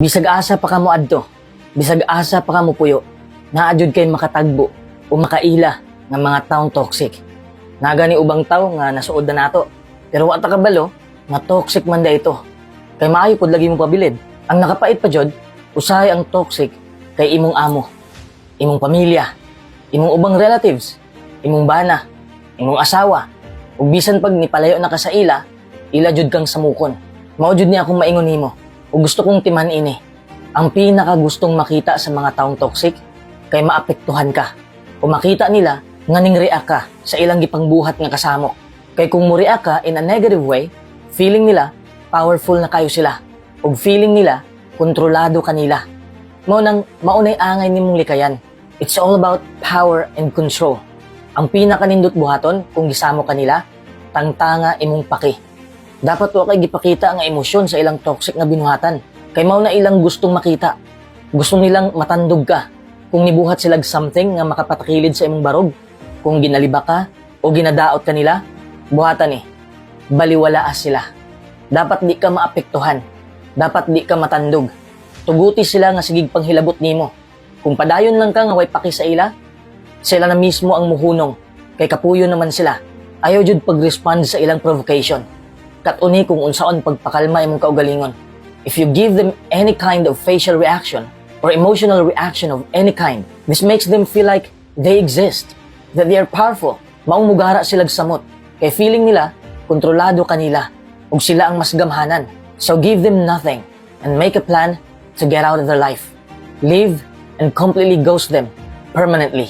Bisag asa pa kamo adto, bisag asa pa kamo puyo, naadjud kay makatagbo o makaila ng mga taong toxic. Nagani ubang tao nga nasuod na nato, pero wa ta kabalo nga toxic man da ito. Kay maayo pud lagi mo pabilid. Ang nakapait pa jud, usahay ang toxic kay imong amo, imong pamilya, imong ubang relatives, imong bana, imong asawa, ug bisan pag nipalayo na ka sa ila jud kang samukon. Mao jud ni akong maingon nimo. O gusto kong timan ini, ang pinaka gustong makita sa mga taong toxic, kay maapektuhan ka. O makita nila nga ning-react ka sa ilang gipangbuhat nga kasamok. Kay kung mo-react ka in a negative way, feeling nila powerful na kayo sila. O feeling nila kontrolado kanila. Maunay angay nimong likayan. It's all about power and control. Ang pinaka nindot buhaton kung gisamo kanila, tangtanga imong paki. Dapat wa kay gipakita ang emosyon sa ilang toxic nga binuhatan. Kay mao na ilang gustong makita. Gusto nilang matandog ka. Kung nibuhat silag something nga makapatakilid sa imong barog, kung ginaliba ka o ginadaot ka nila, buhatan baliwalaas sila. Dapat di ka maapektuhan. Dapat di ka matandog. Tuguti sila nga sigig panghilabot nimo. Kung padayon lang ka nga way paki sa ila, sila na mismo ang muhunong. Kay kapuyo naman sila. Ayaw jud pag-respond sa ilang provocation. Katuni kung unsaon pagpakalma imong kaugalingon. If you give them any kind of facial reaction or emotional reaction of any kind, this makes them feel like they exist, that they are powerful. Maong mugara silag samot, kay feeling nila kontrolado kanila ug sila ang mas gamhanan. So give them nothing and make a plan to get out of their life. Leave and completely ghost them permanently.